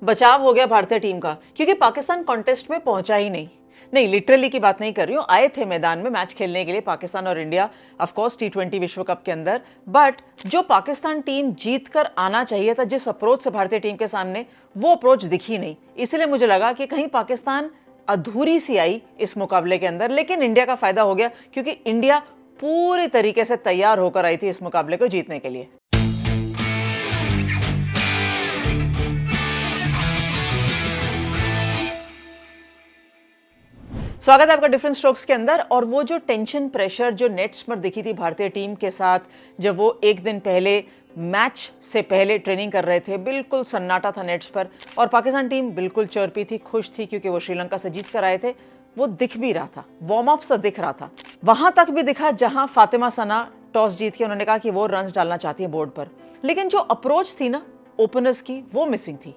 बचाव हो गया भारतीय टीम का, क्योंकि पाकिस्तान कॉन्टेस्ट में पहुंचा ही नहीं लिटरली की बात नहीं कर रही हूँ। आए थे मैदान में मैच खेलने के लिए पाकिस्तान और इंडिया, ऑफ कोर्स T20 विश्व कप के अंदर, बट जो पाकिस्तान टीम जीत कर आना चाहिए था जिस अप्रोच से भारतीय टीम के सामने, वो अप्रोच दिखी नहीं। इसलिए मुझे लगा कि कहीं पाकिस्तान अधूरी सी आई इस मुकाबले के अंदर। लेकिन इंडिया का फायदा हो गया, क्योंकि इंडिया पूरी तरीके से तैयार होकर आई थी इस मुकाबले को जीतने के लिए। स्वागत है आपका डिफरेंट स्ट्रोक्स के अंदर। और वो जो टेंशन प्रेशर जो नेट्स पर दिखी थी भारतीय टीम के साथ, जब वो एक दिन पहले मैच से पहले ट्रेनिंग कर रहे थे, बिल्कुल सन्नाटा था नेट्स पर और पाकिस्तान टीम बिल्कुल चर्पी थी, खुश थी, क्योंकि वो श्रीलंका से जीत कर आए थे। वो दिख भी रहा था, वार्म अप सा दिख रहा था। वहां तक भी दिखा जहां फातिमा सना टॉस जीत के उन्होंने कहा कि वो रन्स डालना चाहती है बोर्ड पर, लेकिन जो अप्रोच थी ना ओपनर्स की, वो मिसिंग थी।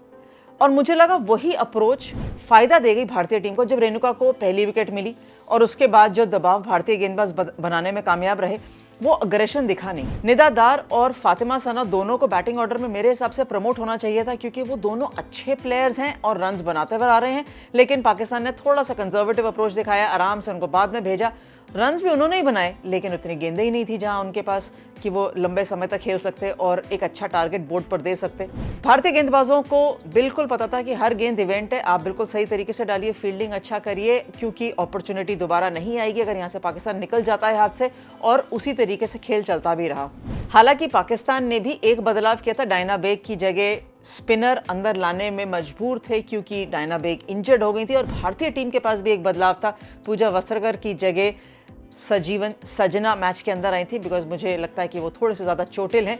और मुझे लगा वही अप्रोच फायदा देगी भारतीय टीम को। जब रेणुका को पहली विकेट मिली और उसके बाद जो दबाव भारतीय गेंदबाज बनाने में कामयाब रहे, वो अग्रेशन दिखा नहीं। निदा दार और फातिमा सना दोनों को बैटिंग ऑर्डर में मेरे हिसाब से प्रमोट होना चाहिए था, क्योंकि वो दोनों अच्छे प्लेयर्स हैं और रन्स बनाते हुए आ रहे हैं। लेकिन पाकिस्तान ने थोड़ा सा कंजर्वेटिव अप्रोच दिखाया, आराम से उनको बाद में भेजा। रन्स भी उन्होंने ही बनाए, लेकिन उतनी गेंदें ही नहीं थी जहां उनके पास कि वो लंबे समय तक खेल सकते और एक अच्छा टारगेट बोर्ड पर दे सकते। भारतीय गेंदबाजों को बिल्कुल पता था कि हर गेंद इवेंट है, आप बिल्कुल सही तरीके से डालिए, फील्डिंग अच्छा करिए, क्योंकि अपॉर्चुनिटी दोबारा नहीं आएगी अगर यहाँ से पाकिस्तान निकल जाता है हाथ से। और उसी तरीके से खेल चलता भी रहा। हालांकि पाकिस्तान ने भी एक बदलाव किया था, डायना बेग की जगह स्पिनर अंदर लाने में मजबूर थे, क्योंकि डायना बेग इंजर्ड हो गई थी। और भारतीय टीम के पास भी एक बदलाव था, पूजा वस्त्रकर की जगह सजना मैच के अंदर आई थी, बिकॉज मुझे लगता है कि वो थोड़े से ज़्यादा चोटिल हैं।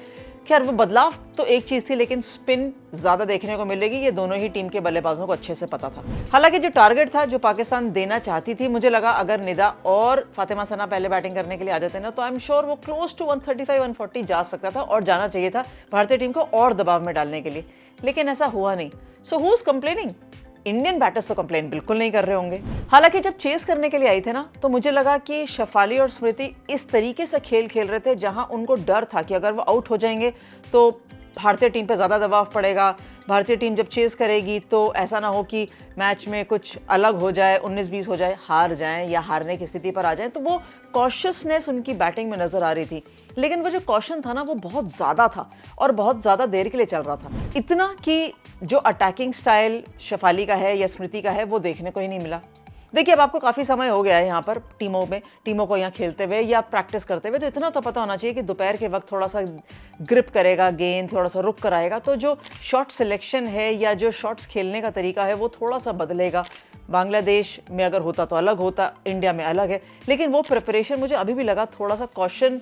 खैर, वो बदलाव तो एक चीज़ थी, लेकिन स्पिन ज़्यादा देखने को मिलेगी, ये दोनों ही टीम के बल्लेबाजों को अच्छे से पता था। हालांकि जो टारगेट था जो पाकिस्तान देना चाहती थी, मुझे लगा अगर निदा और फातिमा सना पहले बैटिंग करने के लिए आ जाते ना, तो आई एम श्योर वो क्लोज टू 135-140 जा सकता था और जाना चाहिए था भारतीय टीम को और दबाव में डालने के लिए। लेकिन ऐसा हुआ नहीं। So who is complaining? Indian batters तो कंप्लेन बिल्कुल नहीं कर रहे होंगे। हालांकि जब चेस करने के लिए आई थे ना, तो मुझे लगा कि शेफाली और स्मृति इस तरीके से खेल खेल रहे थे जहां उनको डर था कि अगर वो आउट हो जाएंगे तो भारतीय टीम पे ज़्यादा दबाव पड़ेगा। भारतीय टीम जब चेस करेगी तो ऐसा ना हो कि मैच में कुछ अलग हो जाए, 19-20 हो जाए, हार जाएं या हारने की स्थिति पर आ जाएं। तो वो कॉशियसनेस उनकी बैटिंग में नज़र आ रही थी। लेकिन वो जो कॉशन था ना, वो बहुत ज़्यादा था और बहुत ज़्यादा देर के लिए चल रहा था। इतना कि जो अटैकिंग स्टाइल शेफाली का है या स्मृति का है, वो देखने को ही नहीं मिला। देखिए, अब आपको काफ़ी समय हो गया है यहाँ पर टीमों को यहाँ खेलते हुए या प्रैक्टिस करते हुए, तो इतना तो पता होना चाहिए कि दोपहर के वक्त थोड़ा सा ग्रिप करेगा गेंद, थोड़ा सा रुक कर आएगा, तो जो शॉट सिलेक्शन है या जो शॉट्स खेलने का तरीका है वो थोड़ा सा बदलेगा। बांग्लादेश में अगर होता तो अलग होता, इंडिया में अलग है। लेकिन वो प्रिपरेशन मुझे अभी भी लगा थोड़ा सा कॉशन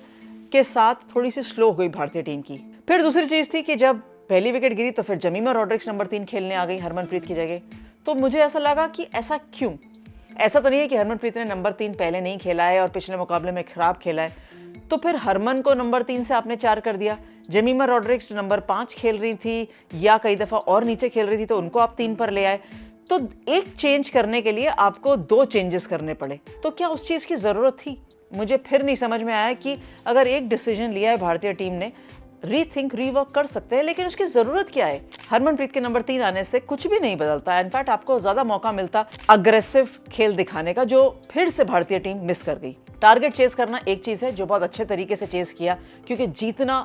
के साथ थोड़ी सी स्लो हुई भारतीय टीम की। फिर दूसरी चीज़ थी कि जब पहली विकेट गिरी तो फिर जमीमा रॉड्रिक्स नंबर 3 खेलने आ गई हरमनप्रीत की जगह। तो मुझे ऐसा लगा कि ऐसा क्यों? ऐसा तो नहीं है कि हरमनप्रीत ने नंबर 3 पहले नहीं खेला है और पिछले मुकाबले में खराब खेला है, तो फिर हरमन को नंबर 3 से आपने 4 कर दिया। जमीमा रॉड्रिक्स नंबर 5 खेल रही थी या कई दफ़ा और नीचे खेल रही थी, तो उनको आप 3 पर ले आए। तो एक चेंज करने के लिए आपको 2 चेंजेस करने पड़े। तो क्या उस चीज़ की ज़रूरत थी? मुझे फिर नहीं समझ में आया कि अगर एक डिसीजन लिया है भारतीय टीम ने, रीथिंक रीवर्क कर सकते हैं, लेकिन उसकी जरूरत क्या है? हरमनप्रीत के नंबर 3 आने से कुछ भी नहीं बदलता। इनफैक्ट आपको ज्यादा मौका मिलता अग्रेसिव खेल दिखाने का, जो फिर से भारतीय टीम मिस कर गई। टारगेट चेस करना एक चीज है, जो बहुत अच्छे तरीके से चेस किया, क्योंकि जीतना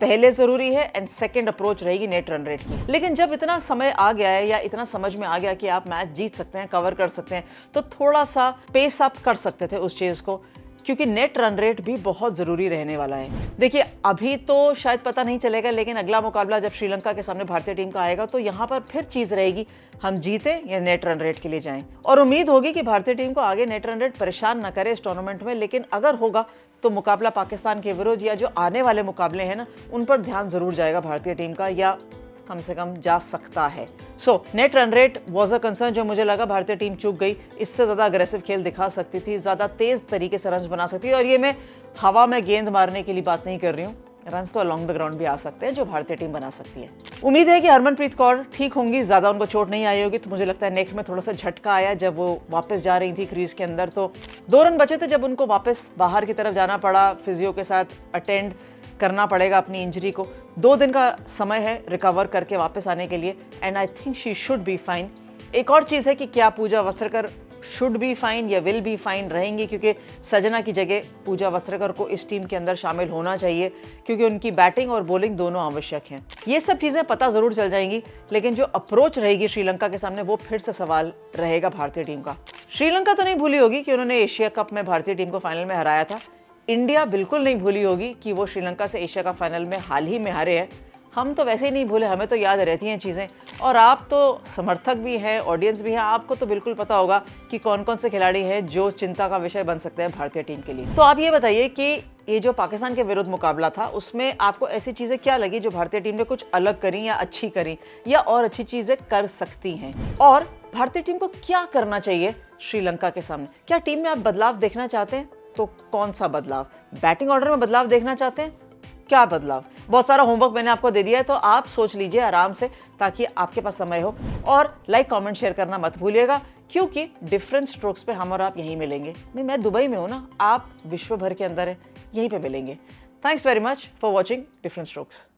पहले जरूरी है एंड सेकंड अप्रोच रहेगी नेट रन रेट की। लेकिन जब इतना समय आ गया है या इतना समझ में आ गया कि आप मैच जीत सकते हैं, कवर कर सकते हैं, तो थोड़ा सा पेस अप कर सकते थे उस चीज को, क्योंकि नेट रन रेट भी बहुत ज़रूरी रहने वाला है। देखिए, अभी तो शायद पता नहीं चलेगा, लेकिन अगला मुकाबला जब श्रीलंका के सामने भारतीय टीम का आएगा, तो यहाँ पर फिर चीज़ रहेगी, हम जीते या नेट रन रेट के लिए जाएं। और उम्मीद होगी कि भारतीय टीम को आगे नेट रन रेट परेशान न करे इस टूर्नामेंट में। लेकिन अगर होगा तो मुकाबला पाकिस्तान के विरुद्ध या जो आने वाले मुकाबले हैं ना, उन पर ध्यान ज़रूर जाएगा भारतीय टीम का, या कम से कम जा सकता है। So net run rate was a concern, जो मुझे लगा भारतीय टीम चूक गई। इससे ज़्यादा अग्रेसिव खेल दिखा सकती थी, ज़्यादा तेज़ तरीके से रन बना सकती थी। और ये मैं हवा में गेंद मारने के लिए बात नहीं कर रही हूँ, रन्स तो अलॉन्ग द ग्राउंड भी आ सकते हैं, जो भारतीय टीम बना सकती है। उम्मीद है कि हरमनप्रीत कौर ठीक होंगी, ज़्यादा उनको चोट नहीं आई होगी। तो मुझे लगता है नेक में थोड़ा सा झटका आया जब वो वापस जा रही थी क्रीज के अंदर, तो 2 रन बचे थे जब उनको वापस बाहर की तरफ जाना पड़ा, फिजियो के साथ अटेंड करना पड़ेगा अपनी इंजरी को। 2 दिन का समय है रिकवर करके वापस आने के लिए and I think she should be fine. एक और चीज़ है कि क्या पूजा वस्त्रकर शुड बी फाइन या विल बी फाइन रहेंगी, क्योंकि सजना की जगह पूजा वस्त्रकर को इस टीम के अंदर शामिल होना चाहिए क्योंकि उनकी बैटिंग और बॉलिंग दोनों आवश्यक हैं। ये सब चीज़ें पता ज़रूर चल जाएंगी, लेकिन जो अप्रोच रहेगी श्रीलंका के सामने वो फिर से सवाल रहेगा भारतीय टीम का। श्रीलंका तो नहीं भूली होगी कि उन्होंने एशिया कप में भारतीय टीम को फाइनल में हराया था। इंडिया बिल्कुल नहीं भूली होगी कि वो श्रीलंका से एशिया कप फाइनल में हाल ही में हारे हैं। हम तो वैसे ही नहीं भूले, हमें तो याद रहती हैं चीज़ें। और आप तो समर्थक भी हैं, ऑडियंस भी हैं, आपको तो बिल्कुल पता होगा कि कौन कौन से खिलाड़ी हैं जो चिंता का विषय बन सकते हैं भारतीय टीम के लिए। तो आप ये बताइए कि ये जो पाकिस्तान के विरुद्ध मुकाबला था उसमें आपको ऐसी चीज़ें क्या लगी जो भारतीय टीम ने कुछ अलग करी या अच्छी करी या और अच्छी चीज़ें कर सकती हैं, और भारतीय टीम को क्या करना चाहिए श्रीलंका के सामने? क्या टीम में आप बदलाव देखना चाहते हैं तो कौन सा बदलाव? बैटिंग ऑर्डर में बदलाव देखना चाहते हैं? क्या बदलाव? बहुत सारा होमवर्क मैंने आपको दे दिया है, तो आप सोच लीजिए आराम से ताकि आपके पास समय हो। और लाइक कमेंट शेयर करना मत भूलिएगा, क्योंकि डिफरेंट स्ट्रोक्स पे हम और आप यहीं मिलेंगे। मैं दुबई में हूँ ना, आप विश्व भर के अंदर हैं, यहीं पे मिलेंगे। Thanks very much for watching different strokes.